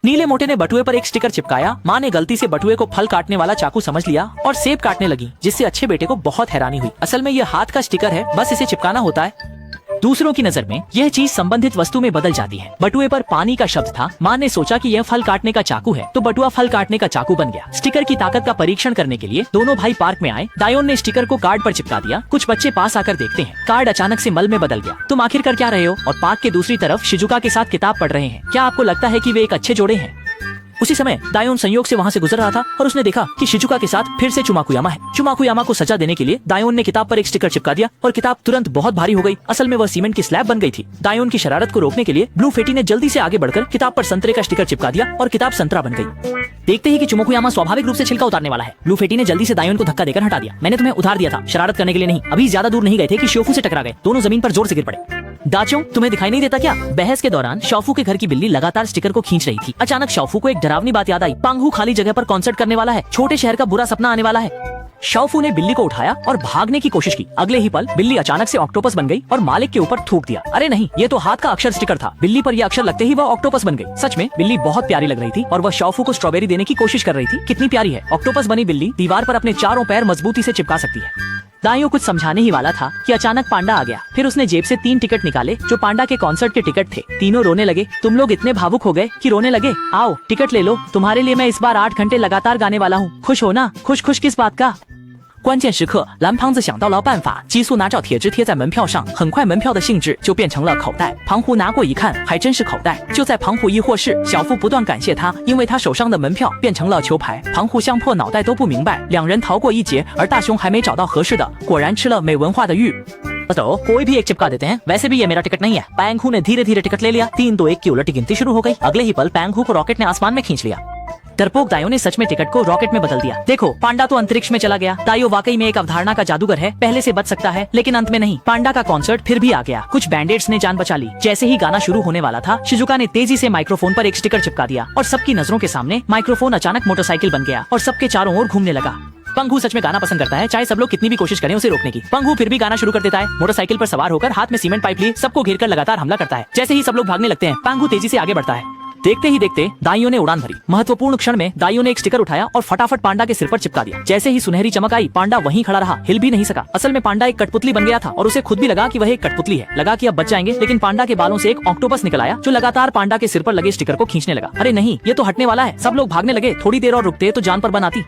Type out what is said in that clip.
नीले मोटे ने बटुए पर एक स्टिकर चिपकाया। माँ ने गलती से बटुए को फल काटने वाला चाकू समझ लिया और सेब काटने लगी, जिससे अच्छे बेटे को बहुत हैरानी हुई। असल में यह हाथ का स्टिकर है, बस इसे चिपकाना होता है। दूसरों की नजर में यह चीज संबंधित वस्तु में बदल जाती है। बटुए पर पानी का शब्द था। माँ ने सोचा कि यह फल काटने का चाकू है, तो बटुआ फल काटने का चाकू बन गया। स्टिकर की ताकत का परीक्षण करने के लिए दोनों भाई पार्क में आए। दायोन ने स्टिकर को कार्ड पर चिपका दिया। कुछ बच्चे पास आकर देखते हैं, कार्ड अचानक से मल में बदल गया। तुम आखिर कर क्या रहे हो? और पार्क के दूसरी तरफ शिजुका के साथ किताब पढ़ रहे हैं। क्या आपको लगता है कि वे एक अच्छे जोड़े हैं? उसी समय दायोन संयोग से वहाँ से गुजर रहा था और उसने देखा कि शिजुका के साथ फिर से चुमाकुयामा है। चुमाकुयामा को सजा देने के लिए दायोन ने किताब पर एक स्टिकर चिपका दिया और किताब तुरंत बहुत भारी हो गई। असल में वह सीमेंट की स्लैब बन गई थी। दायोन की शरारत को रोकने के लिए ब्लू फेटी ने जल्दी से आगे बढ़कर किताब पर संतरे का स्टिकर चिपका दिया और किताब संतरा बन गई। देखते ही कि चुमाकुयामा स्वाभाविक रूप से छिलका उतारने वाला है। ब्लू फेटी ने जल्दी से दायोन को धक्का देकर हटा दिया। मैंने तुम्हें उधार दिया था, शरारत करने के लिए नहीं। अभी ज्यादा दूर नहीं गए थे कि शोफू से टकरा गए। दोनों जमीन पर जोर से गिर पड़े। दाचो, तुम्हें दिखाई नहीं देता क्या? बहस के दौरान शोफू के घर की बिल्ली लगातार स्टिकर को खींच रही थी। अचानक शोफू को एक डरावनी बात याद आई। पांगहू खाली जगह पर कॉन्सर्ट करने वाला है। छोटे शहर का बुरा सपना आने वाला है। शोफू ने बिल्ली को उठाया और भागने की कोशिश की। अगले ही पल बिल्ली अचानक से ऑक्टोपस बन गई और मालिक के ऊपर थूक दिया। अरे नहीं, ये तो हाथ का अक्षर स्टिकर था। बिल्ली पर यह अक्षर लगते ही वह ऑक्टोपस बन गई। सच में बिल्ली बहुत प्यारी लग रही थी और वह शोफू को स्ट्रॉबेरी देने की कोशिश कर रही थी। कितनी प्यारी है। ऑक्टोपस बनी बिल्ली दीवार पर अपने चारों पैर मजबूती से चिपका सकती है। दाइयों कुछ समझाने ही वाला था कि अचानक पांडा आ गया। फिर उसने जेब से 3 टिकट निकाले जो पांडा के कॉन्सर्ट के टिकट थे। तीनों रोने लगे। तुम लोग इतने भावुक हो गए कि रोने लगे। आओ टिकट ले लो, तुम्हारे लिए मैं इस बार 8 घंटे लगातार गाने वाला हूँ। खुश हो ना? खुश खुश किस बात का?关键时刻，蓝胖子想到了办法，急速拿找贴纸贴在门票上，很快门票的性质就变成了口袋。庞虎拿过一看，还真是口袋。就在庞虎疑惑时，小夫不断感谢他，因为他手上的门票变成了球牌。庞虎相破脑袋都不明白，两人逃过一劫，而大雄还没找到合适的，果然吃了没文化的玉。तो कोई भी एक चिपका देते हैं। वैसे भी ये मेरा टिकट नहीं है। पैंगहू ने धीरे धीरे टिकट ले लिया। 3, 2, 1 की उलटी गिनती शुरू हो गई। अगले ही पल पैंगहू को रॉकेट ने आसमान में खींच लिया। डरपोक दाइयों ने सच में टिकट को रॉकेट में बदल दिया। देखो, पांडा तो अंतरिक्ष में चला गया। दाइयों वाकई में एक अवधारणा का जादूगर है। पहले से बच सकता है, लेकिन अंत में नहीं। पांडा का कॉन्सर्ट फिर भी आ गया। कुछ बैंडेड्स ने जान बचा ली। जैसे ही गाना शुरू होने वाला था, शिजुका ने तेजी से माइक्रोफोन पर एक स्टिकर चिपका दिया और सबकी नजरों के सामने माइक्रोफोन अचानक मोटरसाइकिल बन गया और सबके चारों ओर घूमने लगा। पंगहू सच में गाना पसंद करता है, चाहे सब लोग कितनी भी कोशिश करें उसे रोकने की। पंगहू फिर भी गाना शुरू कर देता है। मोटरसाइकिल पर सवार होकर हाथ में सीमेंट पाइप लिए सबको घेरकर लगातार हमला करता है। जैसे ही सब लोग भागने लगते हैं, पंगहू तेजी से आगे बढ़ता है। देखते ही देखते दाइयों ने उड़ान भरी। महत्वपूर्ण क्षण में दाइयों ने एक स्टिकर उठाया और फटाफट पांडा के सिर पर चिपका दिया। जैसे ही सुनहरी चमक आई, पांडा वहीं खड़ा रहा, हिल भी नहीं सका। असल में पांडा एक कठपुतली बन गया था और उसे खुद भी लगा कि वह एक कठपुतली है। लगा कि अब बच जाएंगे, लेकिन पांडा के बालों से एक ऑक्टोपस निकल आया जो लगातार पांडा के सिर पर लगे स्टिकर को खींचने लगा। अरे नहीं, ये तो हटने वाला है। सब लोग भागने लगे। थोड़ी देर और रुकते तो जान पर बन आती।